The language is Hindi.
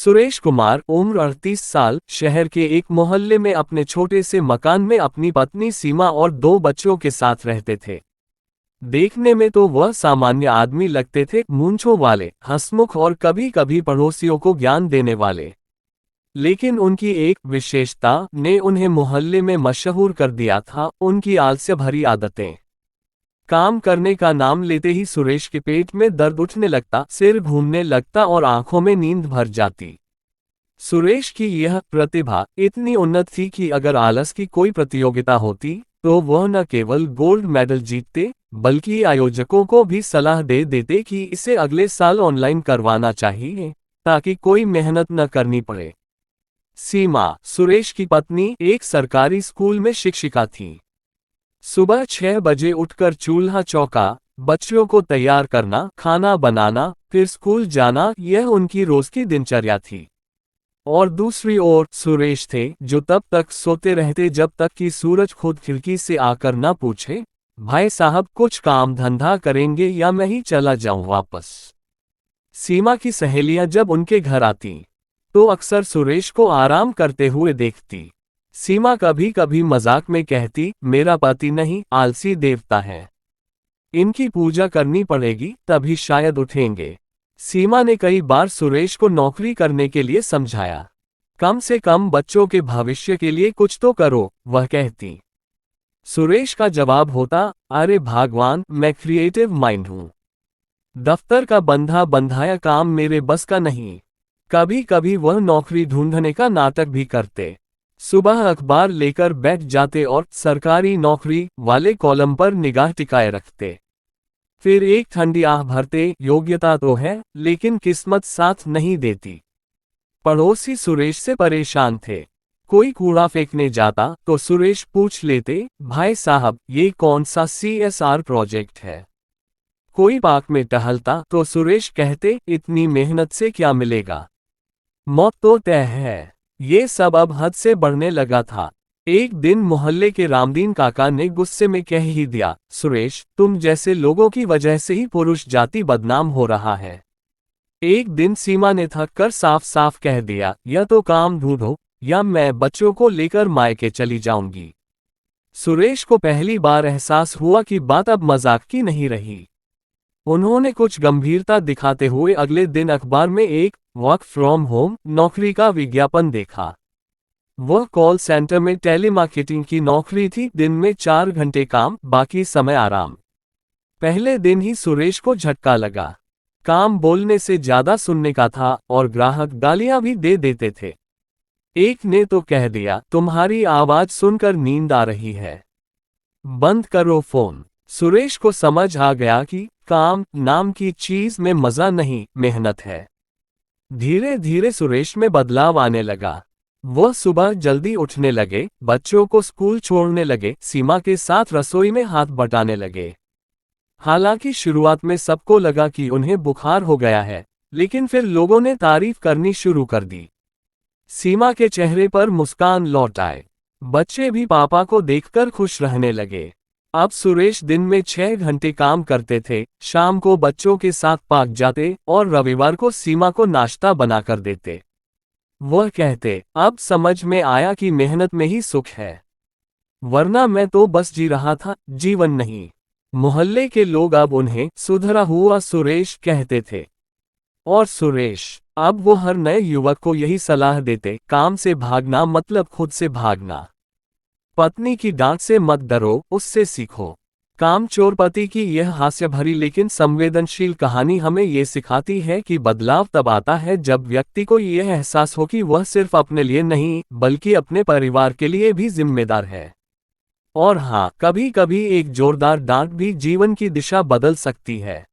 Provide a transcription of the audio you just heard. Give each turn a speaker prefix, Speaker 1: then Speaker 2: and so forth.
Speaker 1: सुरेश कुमार उम्र 38 साल शहर के एक मोहल्ले में अपने छोटे से मकान में अपनी पत्नी सीमा और 2 बच्चों के साथ रहते थे। देखने में तो वह सामान्य आदमी लगते थे, मूंछों वाले, हंसमुख और कभी कभी पड़ोसियों को ज्ञान देने वाले। लेकिन उनकी एक विशेषता ने उन्हें मोहल्ले में मशहूर कर दिया था, उनकी आलस्य भरी आदतें। काम करने का नाम लेते ही सुरेश के पेट में दर्द उठने लगता, सिर घूमने लगता और आंखों में नींद भर जाती। सुरेश की यह प्रतिभा इतनी उन्नत थी कि अगर आलस की कोई प्रतियोगिता होती तो वह न केवल गोल्ड मेडल जीतते बल्कि आयोजकों को भी सलाह दे देते कि इसे अगले साल ऑनलाइन करवाना चाहिए ताकि कोई मेहनत न करनी पड़े। सीमा, सुरेश की पत्नी, एक सरकारी स्कूल में शिक्षिका थी। सुबह 6 बजे उठकर चूल्हा चौका, बच्चों को तैयार करना, खाना बनाना, फिर स्कूल जाना, यह उनकी रोज की दिनचर्या थी। और दूसरी ओर सुरेश थे, जो तब तक सोते रहते जब तक कि सूरज खुद खिड़की से आकर न पूछे, भाई साहब कुछ काम धंधा करेंगे या मैं ही चला जाऊं वापस। सीमा की सहेलियां जब उनके घर आती तो अक्सर सुरेश को आराम करते हुए देखती। सीमा कभी कभी मजाक में कहती, मेरा पति नहीं, आलसी देवता है, इनकी पूजा करनी पड़ेगी तभी शायद उठेंगे। सीमा ने कई बार सुरेश को नौकरी करने के लिए समझाया। कम से कम बच्चों के भविष्य के लिए कुछ तो करो, वह कहती। सुरेश का जवाब होता, अरे भगवान, मैं क्रिएटिव माइंड हूं, दफ्तर का बंधा बंधाया काम मेरे बस का नहीं। कभी कभी वह नौकरी ढूंढने का नाटक भी करते। सुबह अखबार लेकर बैठ जाते और सरकारी नौकरी वाले कॉलम पर निगाह टिकाए रखते। फिर एक ठंडी आह भरते, योग्यता तो है लेकिन किस्मत साथ नहीं देती। पड़ोसी सुरेश से परेशान थे। कोई कूड़ा फेंकने जाता तो सुरेश पूछ लेते, भाई साहब ये कौन सा CSR प्रोजेक्ट है। कोई पार्क में टहलता तो सुरेश कहते, इतनी मेहनत से क्या मिलेगा, मौत तो तय है। ये सब अब हद से बढ़ने लगा था। एक दिन मोहल्ले के रामदीन काका ने गुस्से में कह ही दिया, सुरेश तुम जैसे लोगों की वजह से ही पुरुष जाति बदनाम हो रहा है। एक दिन सीमा ने थक कर साफ साफ कह दिया, या तो काम ढूंढो या मैं बच्चों को लेकर मायके चली जाऊंगी। सुरेश को पहली बार एहसास हुआ कि बात अब मजाक की नहीं रही। उन्होंने कुछ गंभीरता दिखाते हुए अगले दिन अखबार में एक वर्क फ्रॉम होम नौकरी का विज्ञापन देखा। वह कॉल सेंटर में टेलीमार्केटिंग की नौकरी थी। दिन में 4 घंटे काम, बाकी समय आराम। पहले दिन ही सुरेश को झटका लगा। काम बोलने से ज्यादा सुनने का था और ग्राहक गालियां भी दे देते थे। एक ने तो कह दिया, तुम्हारी आवाज सुनकर नींद आ रही है, बंद करो फोन। सुरेश को समझ आ गया कि काम नाम की चीज में मजा नहीं, मेहनत है। धीरे धीरे सुरेश में बदलाव आने लगा। वह सुबह जल्दी उठने लगे, बच्चों को स्कूल छोड़ने लगे, सीमा के साथ रसोई में हाथ बटाने लगे। हालांकि शुरुआत में सबको लगा कि उन्हें बुखार हो गया है, लेकिन फिर लोगों ने तारीफ करनी शुरू कर दी। सीमा के चेहरे पर मुस्कान लौट आए। बच्चे भी पापा को देखकर खुश रहने लगे। अब सुरेश दिन में 6 घंटे काम करते थे, शाम को बच्चों के साथ पार्क जाते और रविवार को सीमा को नाश्ता बनाकर देते। वह कहते, अब समझ में आया कि मेहनत में ही सुख है, वरना मैं तो बस जी रहा था, जीवन नहीं। मोहल्ले के लोग अब उन्हें सुधरा हुआ सुरेश कहते थे। और सुरेश अब वो हर नए युवक को यही सलाह देते, काम से भागना मतलब खुद से भागना। पत्नी की डांट से मत डरो, उससे सीखो। काम चोर पति की यह हास्य भरी लेकिन संवेदनशील कहानी हमें ये सिखाती है कि बदलाव तब आता है जब व्यक्ति को यह एहसास हो कि वह सिर्फ अपने लिए नहीं बल्कि अपने परिवार के लिए भी जिम्मेदार है। और हाँ, कभी कभी एक जोरदार डांट भी जीवन की दिशा बदल सकती है।